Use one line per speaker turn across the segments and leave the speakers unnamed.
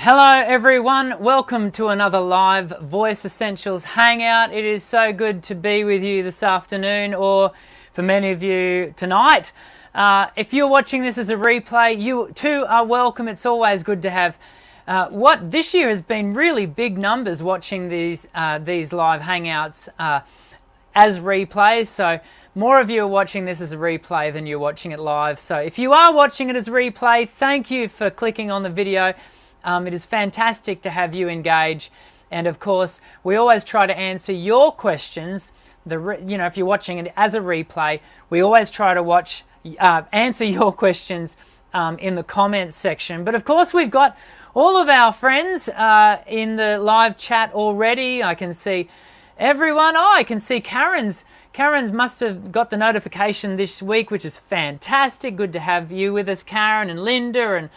Hello everyone, welcome to another live Voice Essentials Hangout. It is so good to be with you this afternoon, or for many of you tonight. If you're watching this as a replay, you too are welcome. It's always good to have what this year has been really big numbers watching these live Hangouts as replays. So more of you are watching this as a replay than you're watching it live. So if you are watching it as a replay, thank you for clicking on the video. It is fantastic to have you engage, and of course we always try to answer your questions. If you're watching it as a replay, we always try to answer your questions in the comments section. But of course we've got all of our friends in the live chat already. I can see everyone. Oh, I can see Karen's must have got the notification this week, which is fantastic. Good to have you with us, Karen, and Linda, and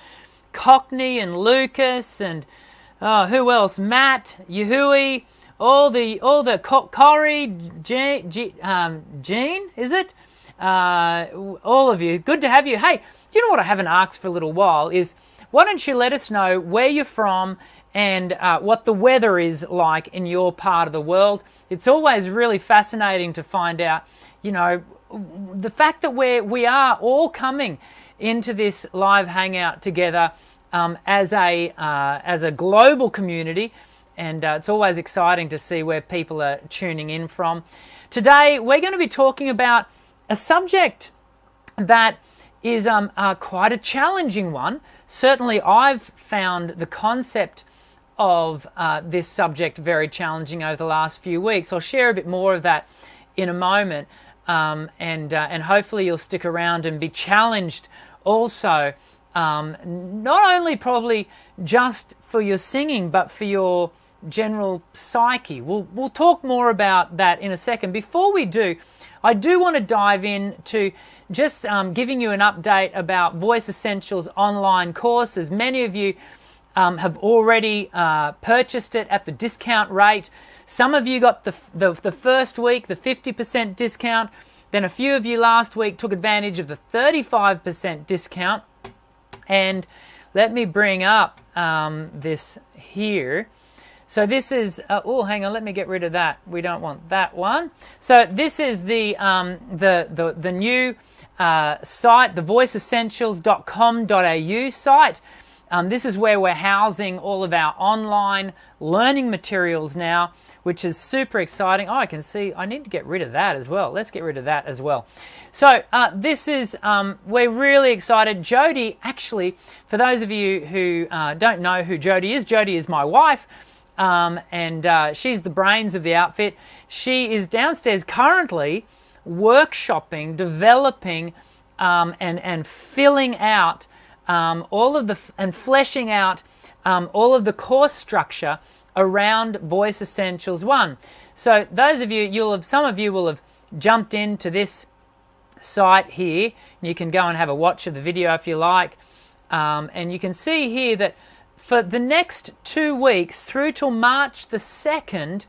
Cockney, and Lucas, and who else? Matt, Yahui, all the Corey, Jean, is it? All of you. Good to have you. Hey, do you know what I haven't asked for a little while is, why don't you let us know where you're from and what the weather is like in your part of the world? It's always really fascinating to find out, the fact that we are all coming into this live hangout together as a global community, and it's always exciting to see where people are tuning in from. Today we're going to be talking about a subject that is quite a challenging one. Certainly I've found the concept of this subject very challenging over the last few weeks. I'll share a bit more of that in a moment, and hopefully you'll stick around and be challenged also, not only probably just for your singing, but for your general psyche. We'll talk more about that in a second. Before we do, I do want to dive into just giving you an update about Voice Essentials online courses. Many of you have already purchased it at the discount rate. Some of you got the first week, the 50% discount. Then a few of you last week took advantage of the 35% discount. And let me bring up this here. So this is, hang on, let me get rid of that. We don't want that one. So this is the new site, the voiceessentials.com.au site. This is where we're housing all of our online learning materials now, which is super exciting. Oh, I can see I need to get rid of that as well. Let's get rid of that as well. So this is, we're really excited. Jody, actually, for those of you who don't know who Jody is my wife, and she's the brains of the outfit. She is downstairs currently workshopping, developing, and filling out fleshing out all of the course structure around Voice Essentials 1. So those of you, some of you will have jumped into this site here. You can go and have a watch of the video if you like, and you can see here that for the next 2 weeks through till March the 2nd,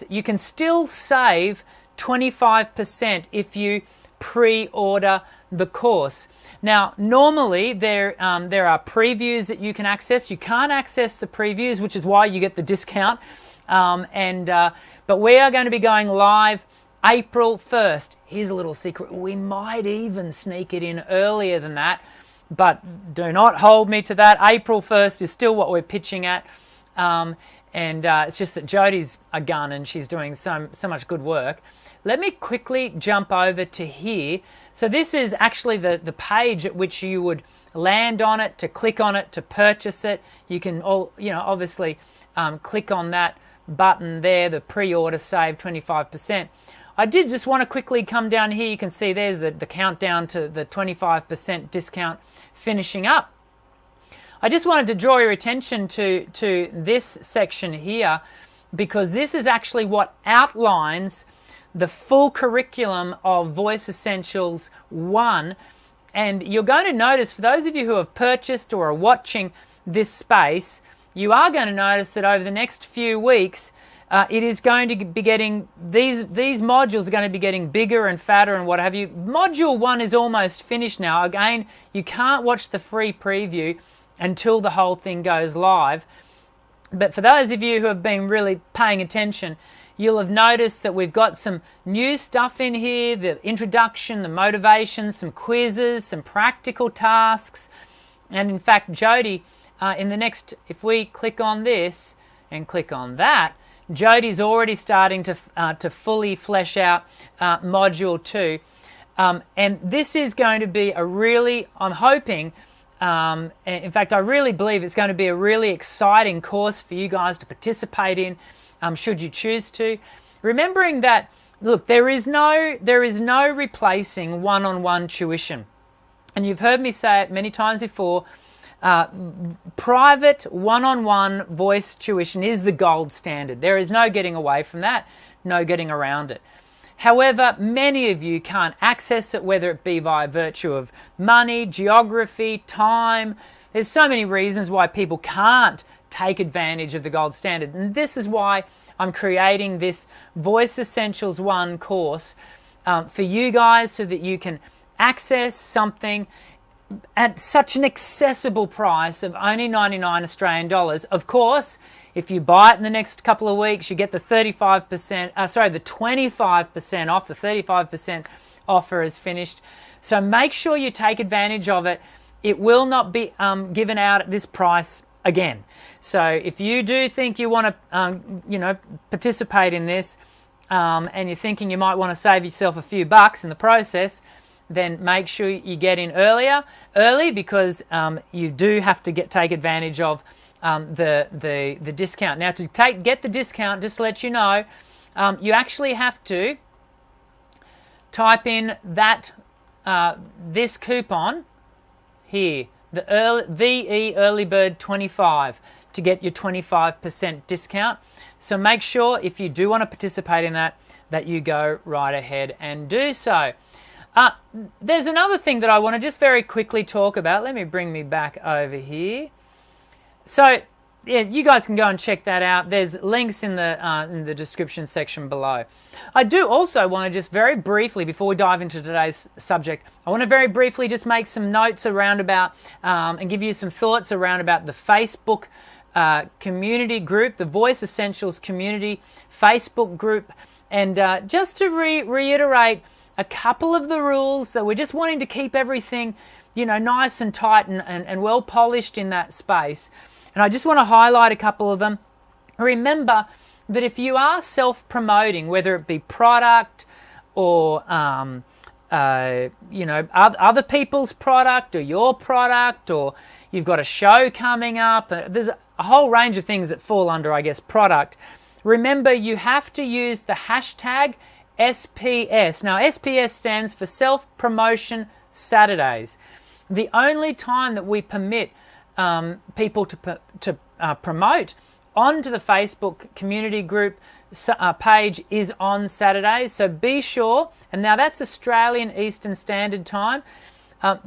you can still save 25% if you pre-order the course. Now, normally there are previews that you can access. You can't access the previews, which is why you get the discount. But we are going to be going live April 1st. Here's a little secret. We might even sneak it in earlier than that, but do not hold me to that. April 1st is still what we're pitching at. It's just that Jody's a gun and she's doing so much good work. Let me quickly jump over to here. So this is actually the page at which you would land on it, to click on it, to purchase it. You can obviously click on that button there, the pre-order save 25%. I did just want to quickly come down here. You can see there's the countdown to the 25% discount finishing up. I just wanted to draw your attention to this section here, because this is actually what outlines the full curriculum of Voice Essentials 1. And you're going to notice, for those of you who have purchased or are watching this space, you are going to notice that over the next few weeks, it is going to be getting, these modules are going to be getting bigger and fatter and what have you. Module 1 is almost finished now. Again, you can't watch the free preview until the whole thing goes live. But for those of you who have been really paying attention, you'll have noticed that we've got some new stuff in here, the introduction, the motivation, some quizzes, some practical tasks. And in fact, Jody, in the next, if we click on this and click on that, Jody's already starting to fully flesh out Module 2. And this is going to be a really, I'm hoping, in fact, I really believe it's going to be a really exciting course for you guys to participate in, should you choose to. Remembering that, look, there is no replacing one-on-one tuition. And you've heard me say it many times before, private one-on-one voice tuition is the gold standard. There is no getting away from that, no getting around it. However, many of you can't access it, whether it be by virtue of money, geography, time. There's so many reasons why people can't take advantage of the gold standard. And this is why I'm creating this Voice Essentials 1 course for you guys, so that you can access something at such an accessible price of only 99 Australian dollars. Of course, if you buy it in the next couple of weeks, you get the 25%, the 25% off. The 35% offer is finished. So make sure you take advantage of it. It will not be given out at this price again. So if you do think you want to, participate in this, and you're thinking you might want to save yourself a few bucks in the process, then make sure you get in early, because you do have to take advantage of the discount. Now, to get the discount, just to let you know, you actually have to type in that this coupon here, the VE Early Bird 25, to get your 25% discount. So make sure, if you do want to participate in that you go right ahead and do so. There's another thing that I want to just very quickly talk about. Let me bring me back over here. So, yeah, you guys can go and check that out. There's links in the description section below. I do also want to just very briefly, before we dive into today's subject, I want to very briefly just make some notes around about and give you some thoughts around about the Facebook community group, the Voice Essentials community Facebook group, and just to reiterate a couple of the rules that we're just wanting to keep everything, nice and tight and well polished in that space. And I just want to highlight a couple of them. Remember that if you are self-promoting, whether it be product or other people's product or your product, or you've got a show coming up, there's a whole range of things that fall under, I guess, product. Remember, you have to use the hashtag SPS. Now, SPS stands for Self-Promotion Saturdays. The only time that we permit people to promote onto the Facebook community group page is on Saturdays. So be sure, and now that's Australian Eastern Standard Time,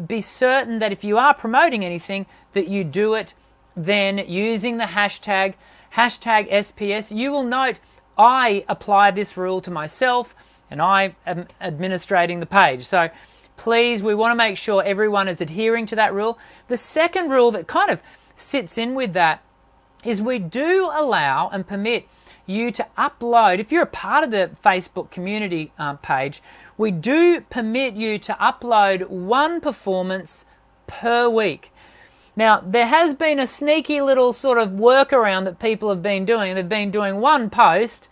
be certain that if you are promoting anything, that you do it then using the hashtag SPS. You will note I apply this rule to myself, and I am administrating the page. So please, we want to make sure everyone is adhering to that rule. The second rule that kind of sits in with that is we do allow and permit you to upload, if you're a part of the Facebook community page, we do permit you to upload one performance per week. Now, there has been a sneaky little sort of workaround that people have been doing. They've been doing one post,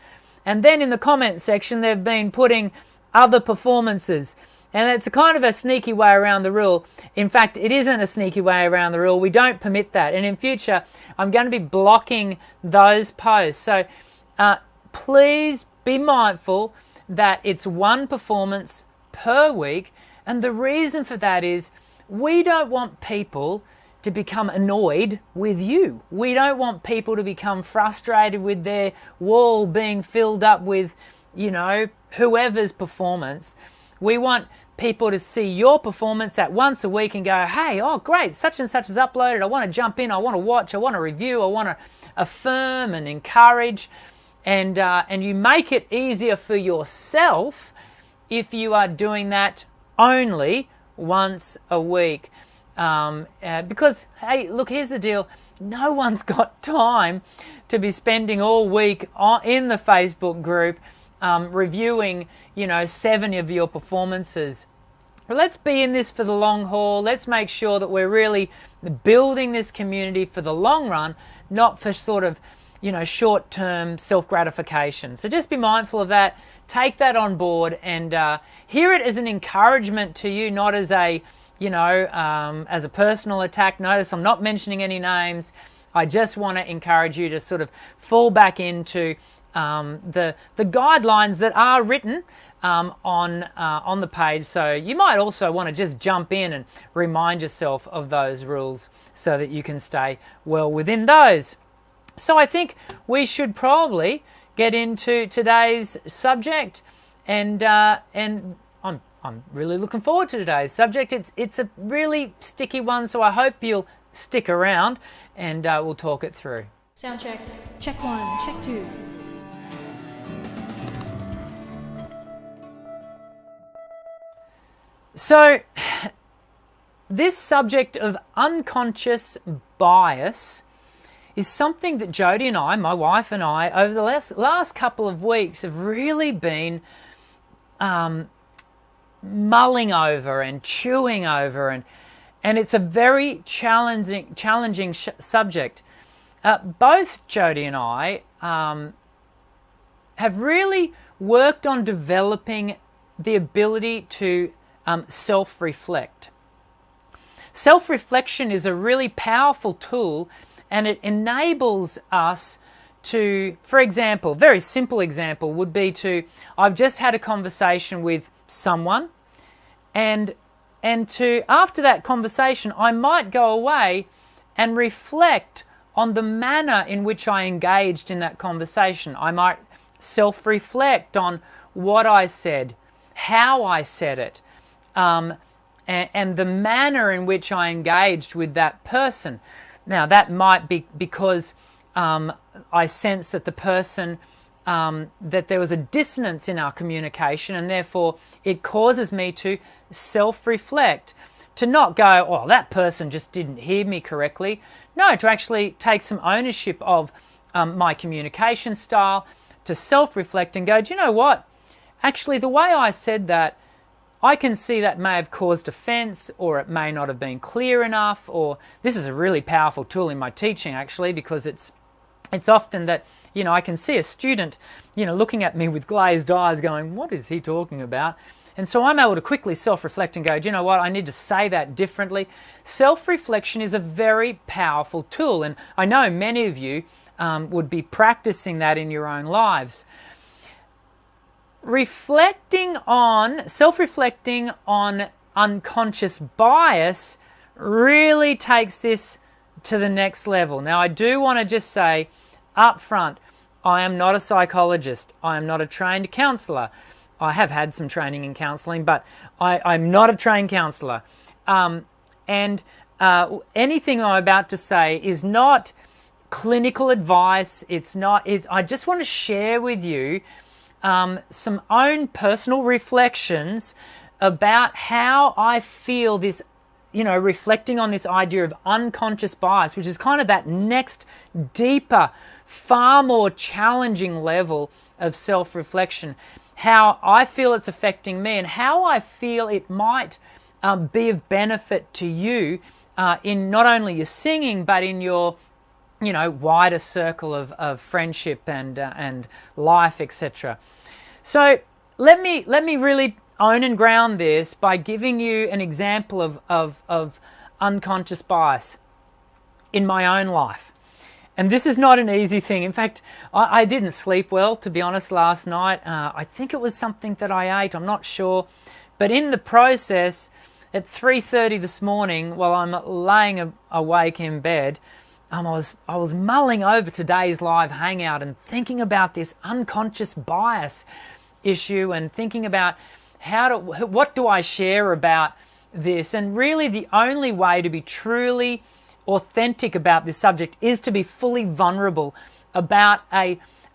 and then in the comment section, they've been putting other performances. And it's a kind of a sneaky way around the rule. In fact, it isn't a sneaky way around the rule. We don't permit that. And in future, I'm going to be blocking those posts. So please be mindful that it's one performance per week. And the reason for that is we don't want people to become annoyed with you. We don't want people to become frustrated with their wall being filled up with, whoever's performance. We want people to see your performance that once a week and go, hey, oh great, such and such is uploaded. I want to jump in, I want to watch, I want to review, I want to affirm and encourage. And you make it easier for yourself if you are doing that only once a week. Because, hey, look, here's the deal. No one's got time to be spending all week in the Facebook group reviewing, 7 of your performances. Well, let's be in this for the long haul. Let's make sure that we're really building this community for the long run, not for sort of, short-term self-gratification. So just be mindful of that. Take that on board and hear it as an encouragement to you, not as a, as a personal attack. Notice I'm not mentioning any names. I just want to encourage you to sort of fall back into the guidelines that are written on the page. So you might also want to just jump in and remind yourself of those rules so that you can stay well within those. So I think we should probably get into today's subject, and I'm really looking forward to today's subject. It's a really sticky one, so I hope you'll stick around and we'll talk it through.
Sound check. Check 1, check 2.
So this subject of unconscious bias is something that Jodie and I, my wife and I, over the last couple of weeks have really been mulling over and chewing over, and it's a very challenging subject. Both Jodie and I have really worked on developing the ability to self-reflect. Self-reflection is a really powerful tool, and it enables us to, for example, very simple example would be I've just had a conversation with someone, and to, after that conversation, I might go away and reflect on the manner in which I engaged in that conversation. I might self-reflect on what I said, how I said it, and the manner in which I engaged with that person. Now, that might be because I sense that the person, that there was a dissonance in our communication, and therefore it causes me to self-reflect, to not go, oh, that person just didn't hear me correctly. No, to actually take some ownership of my communication style, to self-reflect and go, do you know what? Actually, the way I said that, I can see that may have caused offense, or it may not have been clear enough, or this is a really powerful tool in my teaching actually, because it's often that, I can see a student, looking at me with glazed eyes going, what is he talking about? And so I'm able to quickly self-reflect and go, do you know what? I need to say that differently. Self-reflection is a very powerful tool, and I know many of you would be practicing that in your own lives. Self-reflecting on unconscious bias really takes this to the next level. Now, I do want to just say up front, I am not a psychologist. I am not a trained counsellor. I have had some training in counselling, but I'm not a trained counsellor. Anything I'm about to say is not clinical advice. I just want to share with you some own personal reflections about how I feel this, reflecting on this idea of unconscious bias, which is kind of that next deeper, far more challenging level of self-reflection, how I feel it's affecting me and how I feel it might be of benefit to you in not only your singing, but in your wider circle of friendship and life, etc. So let me really own and ground this by giving you an example of unconscious bias in my own life. And this is not an easy thing. In fact, I didn't sleep well, to be honest, last night. I think it was something that I ate, I'm not sure. But in the process, at 3:30 this morning, while I'm laying awake in bed, I was mulling over today's live hangout and thinking about this unconscious bias issue, and thinking about what do I share about this. And really the only way to be truly authentic about this subject is to be fully vulnerable about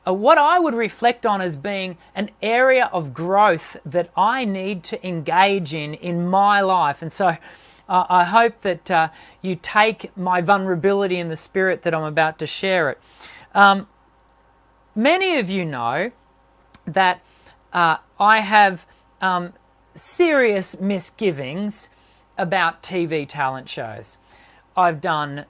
what I would reflect on as being an area of growth that I need to engage in my life. And so I hope that you take my vulnerability in the spirit that I'm about to share it. Many of you know that I have serious misgivings about TV talent shows. I've done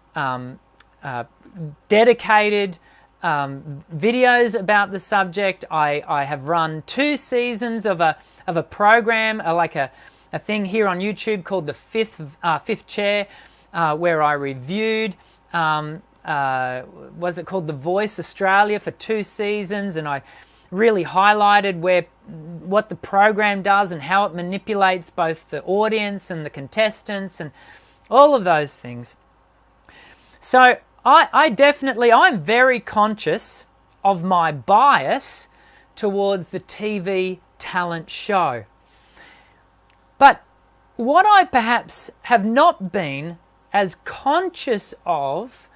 dedicated videos about the subject. I have run 2 seasons of a program, like a thing here on YouTube called the Fifth Chair, where I reviewed, was it called The Voice Australia for 2 seasons, and I really highlighted what the program does and how it manipulates both the audience and the contestants and all of those things. So I'm very conscious of my bias towards the TV talent show. But what I perhaps have not been as conscious of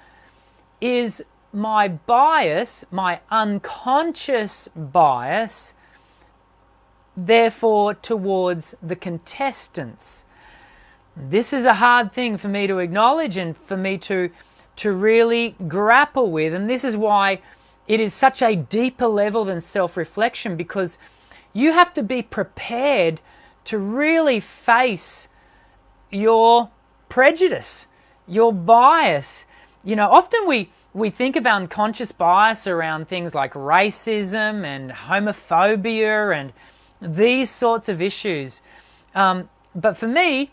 is my bias, my unconscious bias, therefore towards the contestants. This is a hard thing for me to acknowledge and for me to really grapple with, and this is why it is such a deeper level than self-reflection, because you have to be prepared to really face your prejudice, your bias. You know, often we think of unconscious bias around things like racism and homophobia and these sorts of issues. But for me,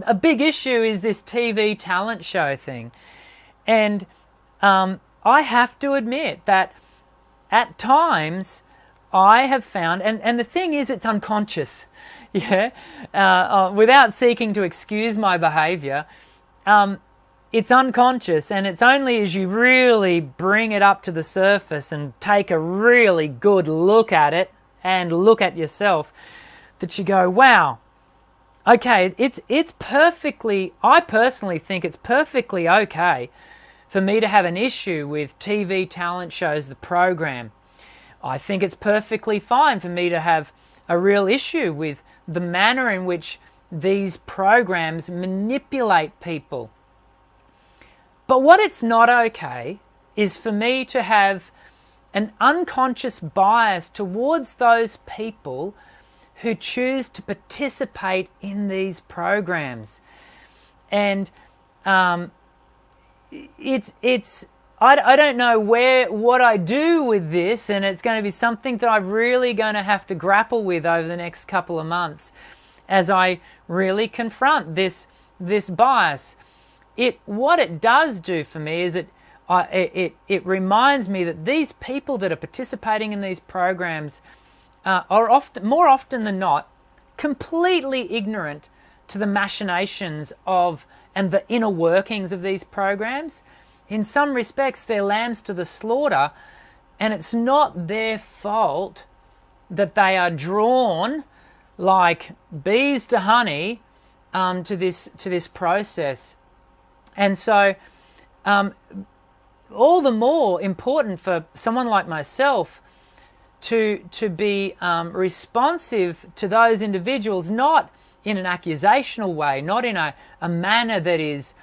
a big issue is this TV talent show thing. And I have to admit that at times I have found, and the thing is, it's unconscious, without seeking to excuse my behavior, it's unconscious, and it's only as you really bring it up to the surface and take a really good look at it and look at yourself that you go, wow, okay, it's perfectly, I personally think it's perfectly okay for me to have an issue with TV talent shows, the program. I think it's perfectly fine for me to have a real issue with the manner in which these programs manipulate people. But what it's not okay is for me to have an unconscious bias towards those people who choose to participate in these programs. And I don't know what I do with this, and it's going to be something that I'm really going to have to grapple with over the next couple of months as I really confront this bias. What it does do for me is it reminds me that these people that are participating in these programs are more often than not completely ignorant to the machinations of and the inner workings of these programs. In some respects, they're lambs to the slaughter, and it's not their fault that they are drawn like bees to honey to this process. And so all the more important for someone like myself to be responsive to those individuals, not in an accusational way, not in a manner that is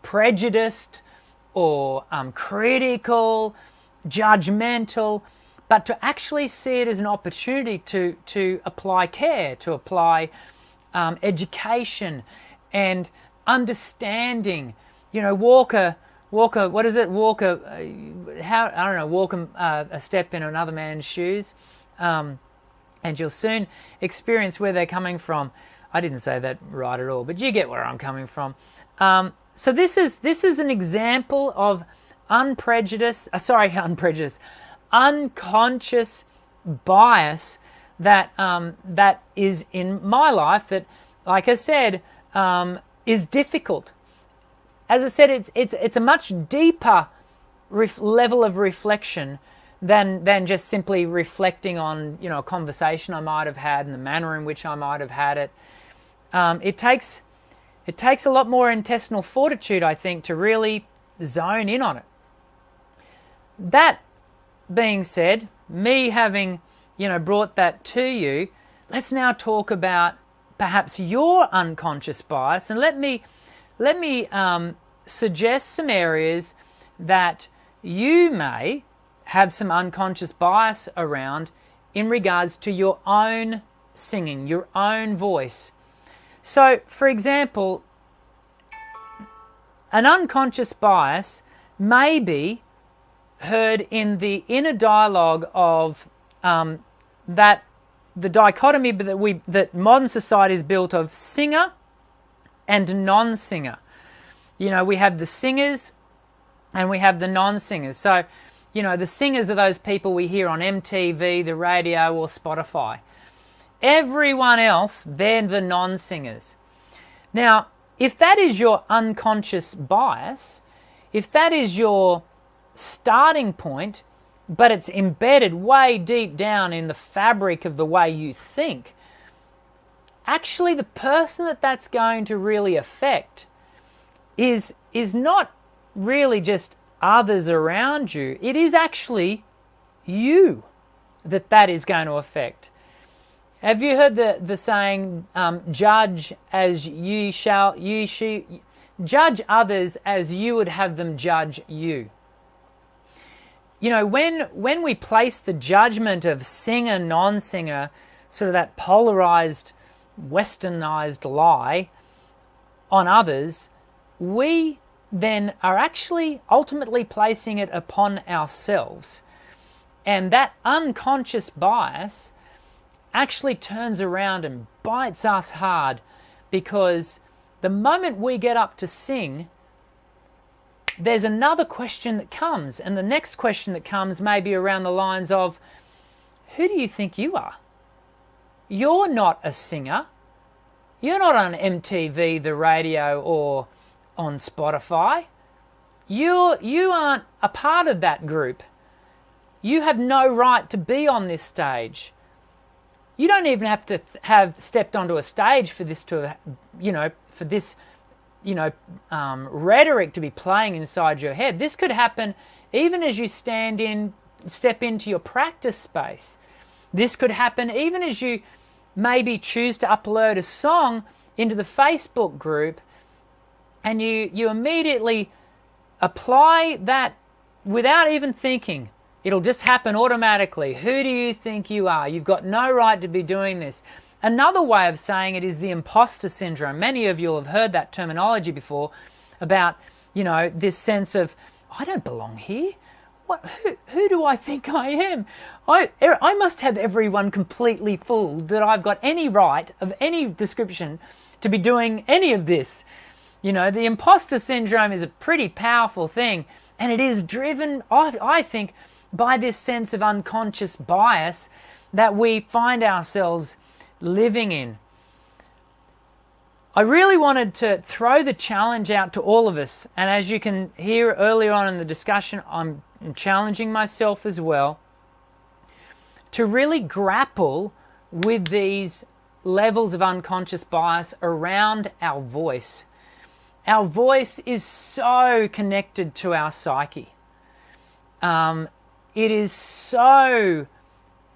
prejudiced or critical, judgmental, but to actually see it as an opportunity to apply care, to apply education and understanding. You know, walk a step in another man's shoes, and you'll soon experience where they're coming from. I didn't say that right at all, but you get where I'm coming from. So this is an example of unconscious bias that is in my life that, like I said, is difficult. As I said, it's a much deeper level of reflection than just simply reflecting on, you know, a conversation I might have had and the manner in which I might have had it. It takes a lot more intestinal fortitude, I think, to really zone in on it. That being said, me having, you know, brought that to you, let's now talk about perhaps your unconscious bias, and let me suggest some areas that you may have some unconscious bias around in regards to your own singing, your own voice. So, for example, an unconscious bias may be heard in the inner dialogue of that the dichotomy that modern society is built of singer and non-singer. You know, we have the singers and we have the non-singers. So, you know, the singers are those people we hear on MTV, the radio, or Spotify. Everyone else, they're the non-singers. Now, if that is your unconscious bias, if that is your starting point, but it's embedded way deep down in the fabric of the way you think, actually the person that that's going to really affect is not really just others around you. It is actually you that is going to affect. Have you heard the saying, judge as judge others as you would have them judge you? You know, when we place the judgment of singer, non-singer, sort of that polarized, westernized lie on others, we then are actually ultimately placing it upon ourselves. And that unconscious bias actually turns around and bites us hard, because the moment we get up to sing, there's another question that comes, and the next question that comes may be around the lines of, who do you think you are? You're not a singer. You're not on MTV, the radio, or on Spotify. You aren't a part of that group. You have no right to be on this stage. You don't even have to have stepped onto a stage for this to, rhetoric to be playing inside your head. This could happen even as you step into your practice space. This could happen even as you maybe choose to upload a song into the Facebook group, and you immediately apply that without even thinking. It'll just happen automatically. Who do you think you are? You've got no right to be doing this. Another way of saying it is the imposter syndrome. Many of you will have heard that terminology before about, this sense of, I don't belong here. Who do I think I am? I must have everyone completely fooled that I've got any right of any description to be doing any of this. The imposter syndrome is a pretty powerful thing, and it is driven, I think, by this sense of unconscious bias that we find ourselves living in. I really wanted to throw the challenge out to all of us, and as you can hear earlier on in the discussion, I'm challenging myself as well to really grapple with these levels of unconscious bias around our voice. Our voice is so connected to our psyche. It is so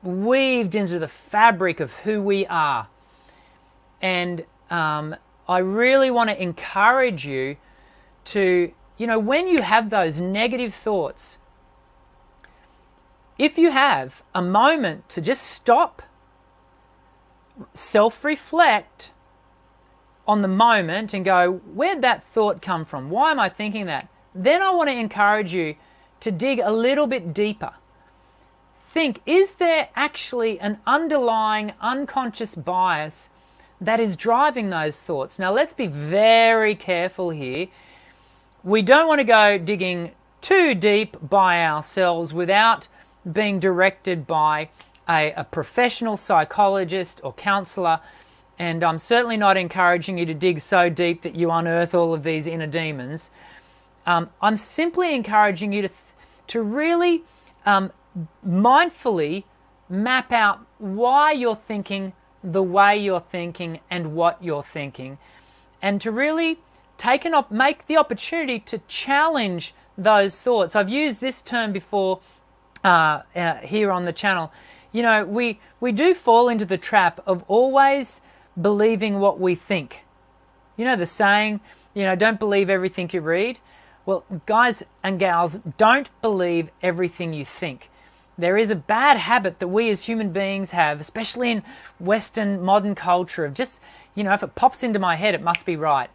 weaved into the fabric of who we are. And I really want to encourage you to, when you have those negative thoughts, if you have a moment to just stop, self-reflect on the moment and go, where'd that thought come from? Why am I thinking that? Then I want to encourage you to dig a little bit deeper. Think, is there actually an underlying unconscious bias that is driving those thoughts? Now, let's be very careful here. We don't want to go digging too deep by ourselves without being directed by a professional psychologist or counselor. And I'm certainly not encouraging you to dig so deep that you unearth all of these inner demons. I'm simply encouraging you to really mindfully map out why you're thinking the way you're thinking and what you're thinking, and to really make the opportunity to challenge those thoughts. I've used this term before here on the channel. We do fall into the trap of always believing what we think. You know the saying, don't believe everything you read? Well, guys and gals, don't believe everything you think. There is a bad habit that we as human beings have, especially in Western modern culture, of just, if it pops into my head, it must be right.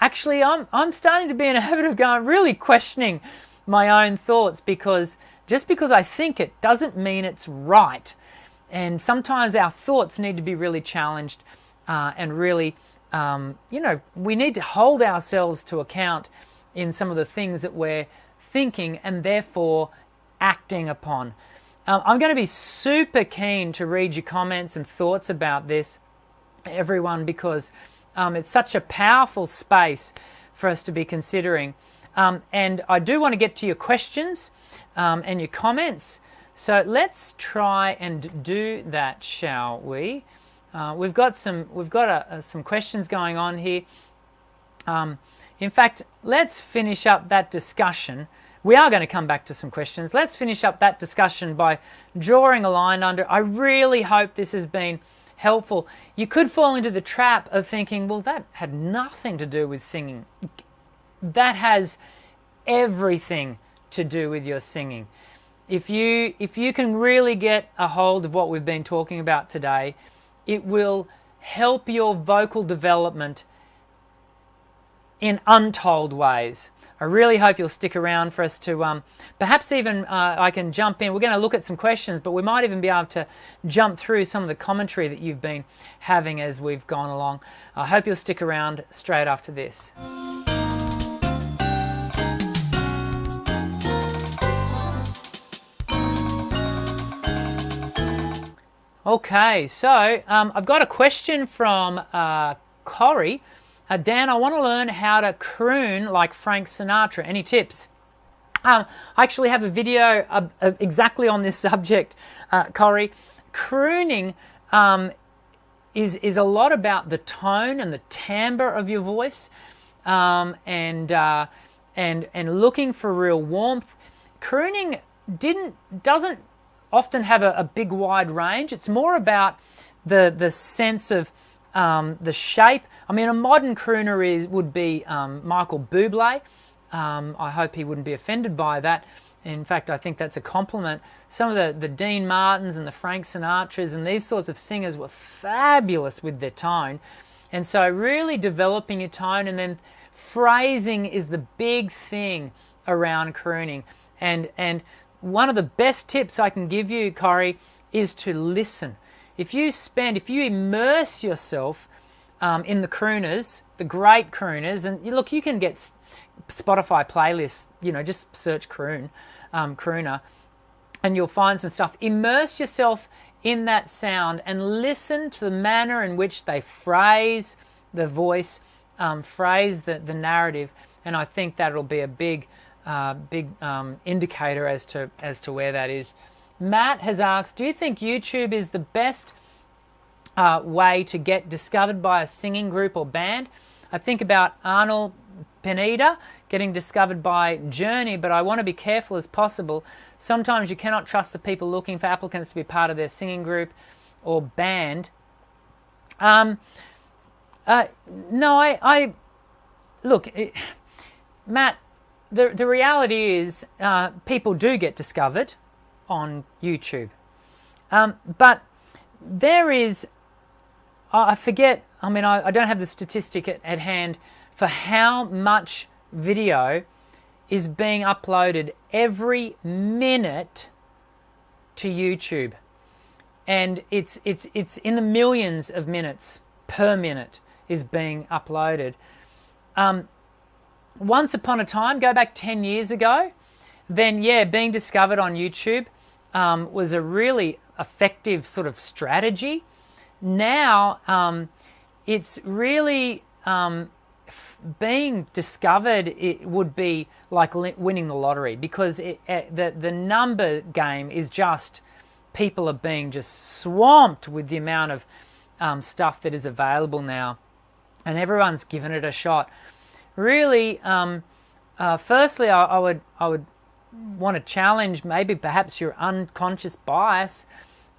Actually, I'm starting to be in a habit of really questioning my own thoughts, because just because I think it doesn't mean it's right. And sometimes our thoughts need to be really challenged and really, we need to hold ourselves to account in some of the things that we're thinking and therefore acting upon. I'm going to be super keen to read your comments and thoughts about this, everyone, because it's such a powerful space for us to be considering. And I do want to get to your questions and your comments. So let's try and do that, shall we? We've got some questions going on here. In fact, let's finish up that discussion. We are going to come back to some questions. Let's finish up that discussion by drawing a line under. I really hope this has been helpful. You could fall into the trap of thinking, well, that had nothing to do with singing. That has everything to do with your singing. If you can really get a hold of what we've been talking about today, it will help your vocal development in untold ways. I really hope you'll stick around for us to perhaps even I can jump in. We're going to look at some questions, but we might even be able to jump through some of the commentary that you've been having as we've gone along. I hope you'll stick around straight after this. Okay, so I've got a question from Corey. Dan, I want to learn how to croon like Frank Sinatra. Any tips? I actually have a video exactly on this subject, Corey. Crooning is a lot about the tone and the timbre of your voice, and looking for real warmth. Crooning doesn't often have a big wide range. It's more about the sense of the shape. I mean, a modern crooner would be Michael Bublé. I hope he wouldn't be offended by that. In fact, I think that's a compliment. Some of the Dean Martins and the Frank Sinatras and these sorts of singers were fabulous with their tone. And so really developing your tone, and then phrasing is the big thing around crooning. And one of the best tips I can give you, Corey, is to listen. If you immerse yourself in the crooners, the great crooners, and look, you can get Spotify playlists, just search crooner, and you'll find some stuff. Immerse yourself in that sound and listen to the manner in which they phrase the voice, phrase the narrative, and I think that'll be a big indicator as to where that is. Matt has asked, do you think YouTube is the best way to get discovered by a singing group or band? I think about Arnold Pineda getting discovered by Journey, but I want to be careful as possible. Sometimes you cannot trust the people looking for applicants to be part of their singing group or band. No, look, Matt, the reality is people do get discovered on YouTube. But there is, I forget, I don't have the statistic at hand for how much video is being uploaded every minute to YouTube. And it's in the millions of minutes per minute is being uploaded. Once upon a time, go back 10 years ago, then being discovered on YouTube was a really effective sort of strategy. Now it's really being discovered, it would be like winning the lottery, because the number game is just, people are being just swamped with the amount of stuff that is available now, and everyone's given it a shot. Really, firstly, I would want to challenge maybe perhaps your unconscious bias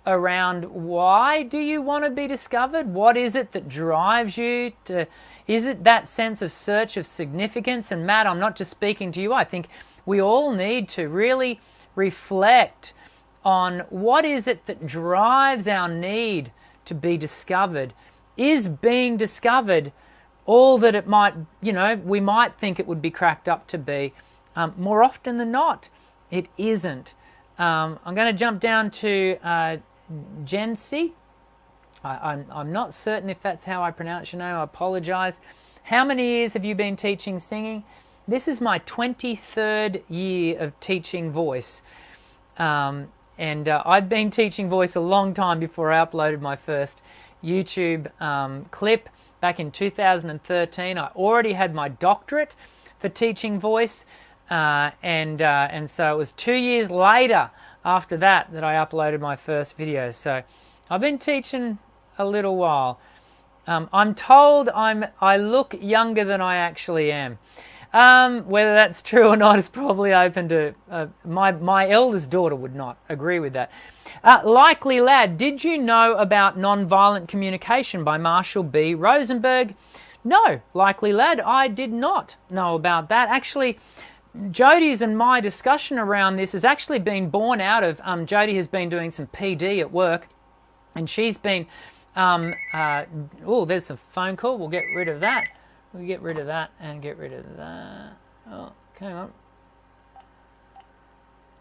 around why do you want to be discovered? What is it that drives you to, is it that sense of search of significance? And Matt, I'm not just speaking to you. I think we all need to really reflect on what is it that drives our need to be discovered. Is being discovered all that it might, we might think it would be cracked up to be? More often than not, it isn't. I'm going to jump down to Jency. I'm not certain if that's how I pronounce your name. I apologize. How many years have you been teaching singing? This is my 23rd year of teaching voice. And I'd been teaching voice a long time before I uploaded my first YouTube clip back in 2013. I already had my doctorate for teaching voice, and so it was 2 years later after that I uploaded my first video. So I've been teaching a little while. I'm told I look younger than I actually am. Whether that's true or not is probably open to... my eldest daughter would not agree with that. Likely Lad, did you know about Nonviolent Communication by Marshall B. Rosenberg? No, Likely Lad, I did not know about that. Actually, Jodie's and my discussion around this has actually been born out of... Jodie has been doing some PD at work, and she's been... oh, there's a phone call. We'll get rid of that. We'll get rid of that and get rid of that. Oh, come on.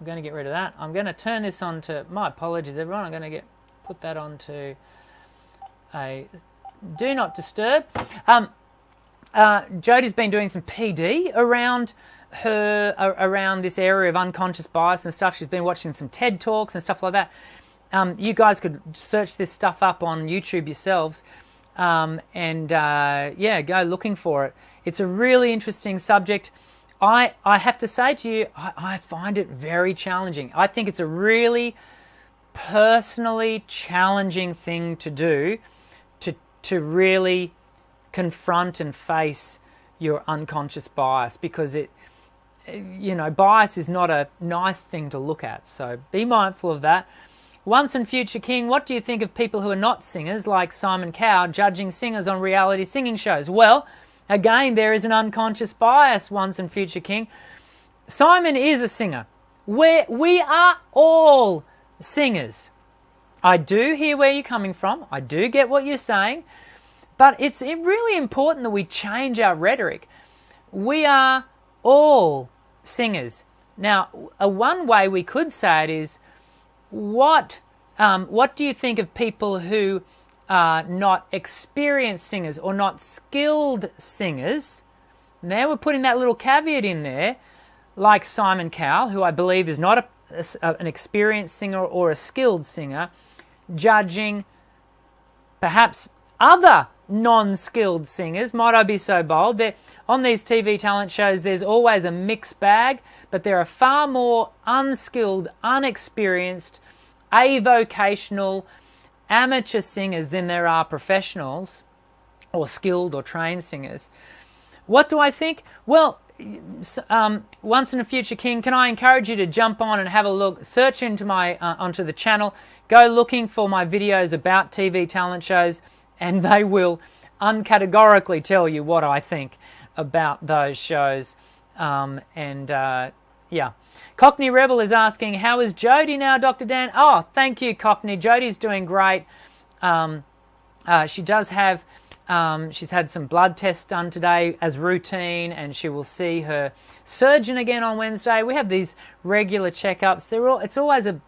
I'm going to get rid of that. I'm going to turn this on to... My apologies, everyone. I'm going to put that on to a do not disturb. Jodie's been doing some PD around this area of unconscious bias and stuff. She's been watching some TED Talks and stuff like that. You guys could search this stuff up on YouTube yourselves. Yeah, go looking for it. It's a really interesting subject. I have to say to you, I find it very challenging. I think it's a really personally challenging thing to do, to really confront and face your unconscious bias, because bias is not a nice thing to look at. So be mindful of that. Once and Future King, what do you think of people who are not singers, like Simon Cowell, judging singers on reality singing shows? Well, again, there is an unconscious bias, Once and Future King. Simon is a singer. We are all singers. I do hear where you're coming from. I do get what you're saying. But it's really important that we change our rhetoric. We are all singers. Now, one way we could say it is, what do you think of people who are not experienced singers or not skilled singers? Now we're putting that little caveat in there, like Simon Cowell, who I believe is not an experienced singer or a skilled singer, judging perhaps other non-skilled singers. Might I be so bold? On these TV talent shows, there's always a mixed bag, but there are far more unskilled, unexperienced, avocational, amateur singers than there are professionals or skilled or trained singers. What do I think? Well, Once in a Future King, can I encourage you to jump on and have a look, search into onto the channel, go looking for my videos about TV talent shows, and they will uncategorically tell you what I think about those shows. Yeah. Cockney Rebel is asking, how is Jodie now, Dr. Dan? Oh, thank you, Cockney. Jodie's doing great. She does have, she's had some blood tests done today as routine, and she will see her surgeon again on Wednesday. We have these regular checkups. It's always a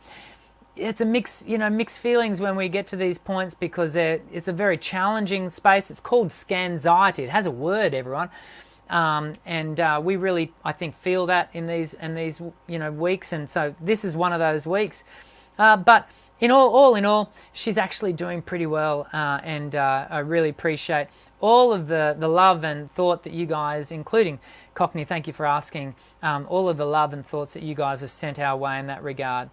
mixed feelings when we get to these points, because it's a very challenging space. It's called scanxiety. It has a word, everyone. We really, I think, feel that in these weeks, and so this is one of those weeks. But all in all, she's actually doing pretty well, and I really appreciate all of the love and thought that you guys, including Cockney, thank you for asking, all of the love and thoughts that you guys have sent our way in that regard.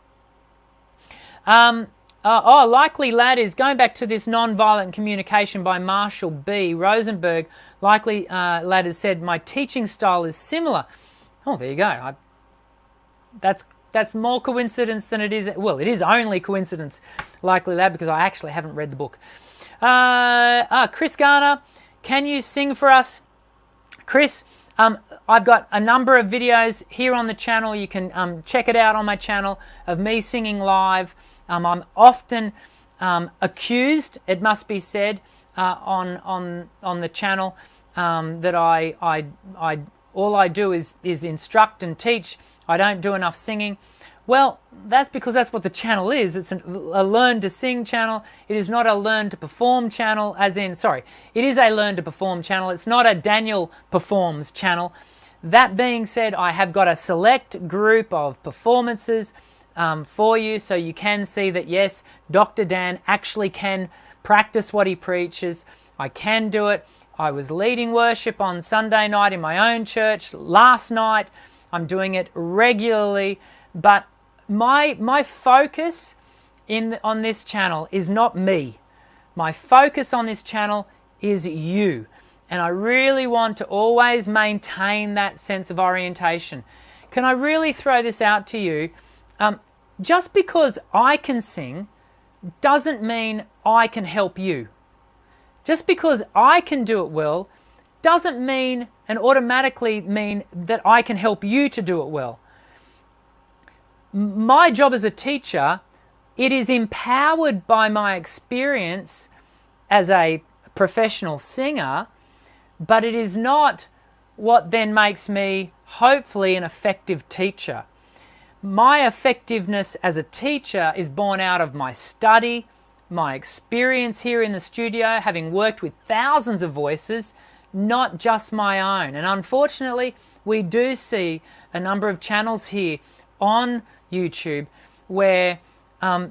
Likely Lad is going back to this Nonviolent Communication by Marshall B. Rosenberg. Likely Lad has said, my teaching style is similar. Oh, there you go. That's That's more coincidence than it is, well, it is only coincidence, likely that, because I actually haven't read the book. Chris Garner, can you sing for us? Chris, I've got a number of videos here on the channel. You can check it out on my channel of me singing live. I'm often accused, it must be said, on the channel that all I do is instruct and teach. I don't do enough singing. Well, that's because that's what the channel is. It's a learn to sing channel. It is not a learn to perform channel, as in, sorry, it is a learn to perform channel. It's not a Daniel performs channel. That being said, I have got a select group of performances for you, so you can see that, yes, Dr. Dan actually can practice what he preaches. I can do it. I was leading worship on Sunday night in my own church last night. I'm doing it regularly, but my focus on this channel is not me. My focus on this channel is you. And I really want to always maintain that sense of orientation. Can I really throw this out to you? Just because I can sing doesn't mean I can help you. Just because I can do it well doesn't mean and automatically mean that I can help you to do it well. My job as a teacher, it is empowered by my experience as a professional singer, but it is not what then makes me, hopefully, an effective teacher. My effectiveness as a teacher is born out of my study, my experience here in the studio, having worked with thousands of voices, not just my own. And unfortunately, we do see a number of channels here on YouTube where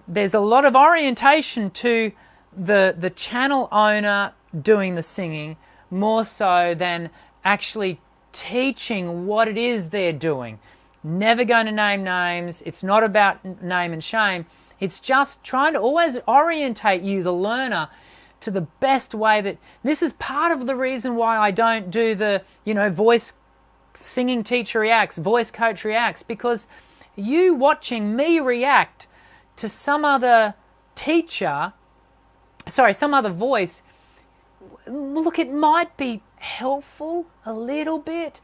there's a lot of orientation to the channel owner doing the singing, more so than actually teaching what it is they're doing. Never going to name names. It's not about name and shame. It's just trying to always orientate you, the learner, to the best way that... This is part of the reason why I don't do the, voice singing teacher reacts, voice coach reacts, because you watching me react to some other teacher, some other voice, look, it might be helpful a little bit,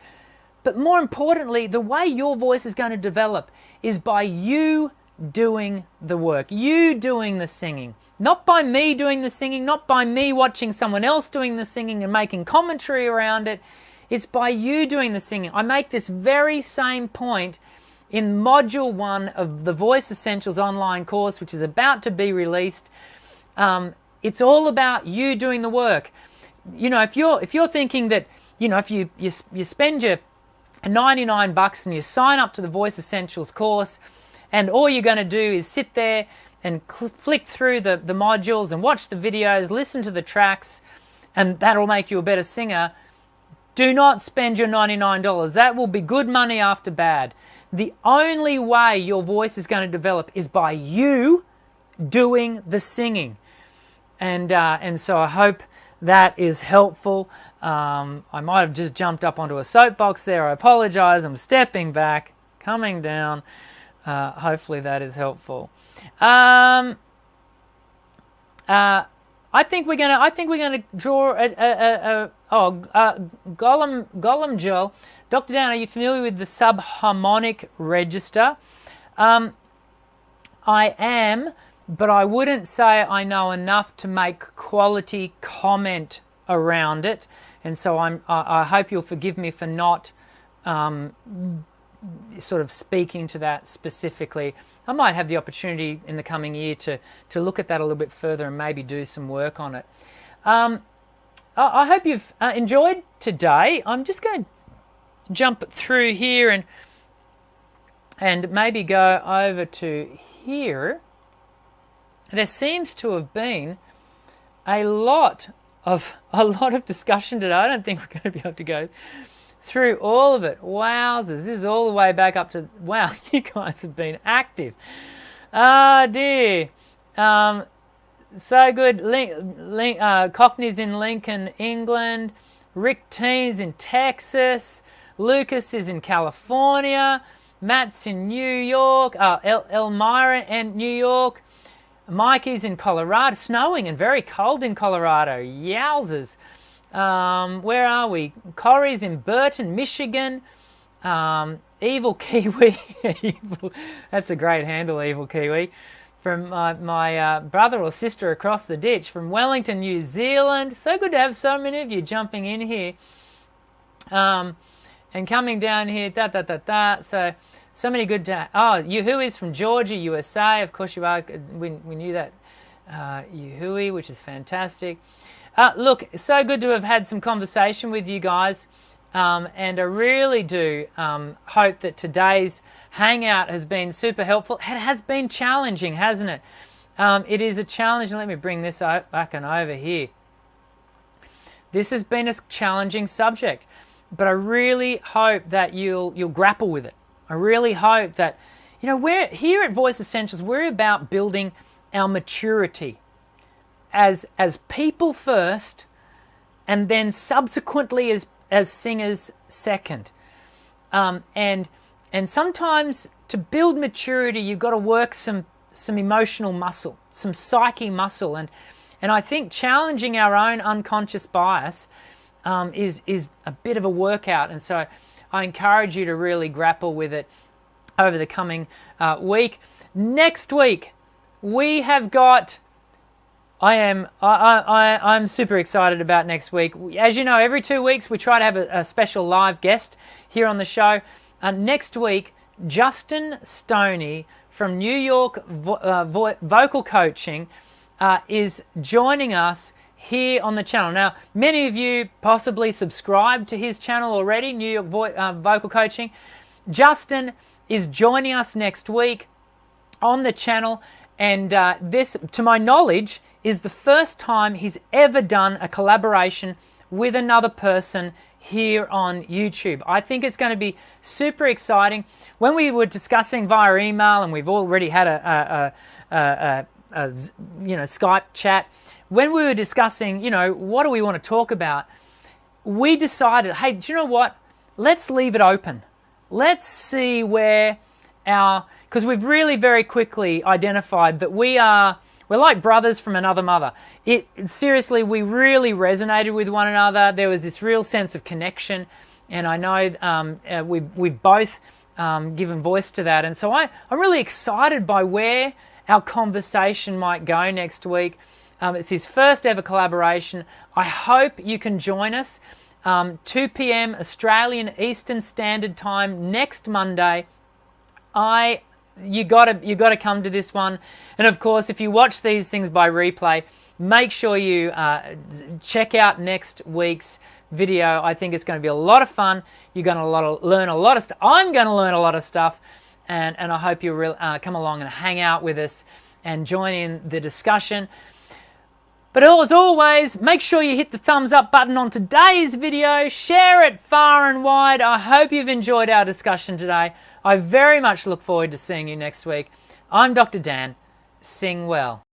but more importantly, the way your voice is going to develop is by you doing the work, you doing the singing. Not by me doing the singing, not by me watching someone else doing the singing and making commentary around it. It's by you doing the singing. I make this very same point in Module 1 of the Voice Essentials online course, which is about to be released. It's all about you doing the work. If you're thinking that, if you spend your $99 and you sign up to the Voice Essentials course, and all you're going to do is sit there and flick through the modules and watch the videos, listen to the tracks, and that'll make you a better singer, do not spend your $99. That will be good money after bad. The only way your voice is going to develop is by you doing the singing. And so I hope that is helpful. I might have just jumped up onto a soapbox there. I apologize. I'm stepping back, coming down. Hopefully that is helpful. I think we're gonna draw Gollum Joel. Dr. Dan, are you familiar with the subharmonic register? I am, but I wouldn't say I know enough to make quality comment around it, and so I hope you'll forgive me for not sort of speaking to that specifically. I might have the opportunity in the coming year to look at that a little bit further and maybe do some work on it. I hope you've enjoyed today. I'm just going to jump through here and maybe go over to here. There seems to have been a lot of discussion today. I don't think we're going to be able to go through all of it. Wowzers, this is all the way back up to... Wow, you guys have been active. Ah, dear. So good. Cockney's in Lincoln, England. Rick Teen's in Texas. Lucas is in California. Matt's in New York. Elmira in New York. Mikey's in Colorado. Snowing and very cold in Colorado. Yowzers. Where are we? Corey's in Burton, Michigan. Evil Kiwi. That's a great handle, Evil Kiwi. From my brother or sister across the ditch. From Wellington, New Zealand. So good to have so many of you jumping in here. And coming down here, so many good. Yuhui is from Georgia, USA. Of course you are. We knew that. Yuhui, which is fantastic. Look, so good to have had some conversation with you guys, and I really do hope that today's Hangout has been super helpful. It has been challenging, hasn't it? It is a challenge. Let me bring this back and over here. This has been a challenging subject. But I really hope that you'll grapple with it. I really hope that, we're here at Voice Essentials, we're about building our maturity as people first, and then subsequently as singers second. And sometimes to build maturity, you've got to work some emotional muscle, some psyche muscle, and I think challenging our own unconscious bias is a bit of a workout, and so I encourage you to really grapple with it over the coming week. Next week we have got. I'm super excited about next week. As you know, every 2 weeks we try to have a special live guest here on the show. Next week, Justin Stoney from New York Vocal Coaching is joining us here on the channel. Now, many of you possibly subscribe to his channel already, New York Vocal Coaching. Justin is joining us next week on the channel, and this, to my knowledge, is the first time he's ever done a collaboration with another person here on YouTube. I think it's going to be super exciting. When we were discussing via email, and we've already had a Skype chat, when we were discussing, what do we want to talk about, we decided, hey, do you know what? Let's leave it open. Let's see where because we've really very quickly identified that we're like brothers from another mother. Seriously, we really resonated with one another. There was this real sense of connection, and I know we've both given voice to that. And so I'm really excited by where our conversation might go next week. It's his first ever collaboration. I hope you can join us 2 p.m. Australian Eastern Standard Time next Monday. You gotta come to this one. And of course, if you watch these things by replay, make sure you check out next week's video. I think it's going to be a lot of fun. You're going to learn a lot of stuff. I'm going to learn a lot of stuff, and I hope you come along and hang out with us and join in the discussion. But as always, make sure you hit the thumbs up button on today's video. Share it far and wide. I hope you've enjoyed our discussion today. I very much look forward to seeing you next week. I'm Dr. Dan. Sing well.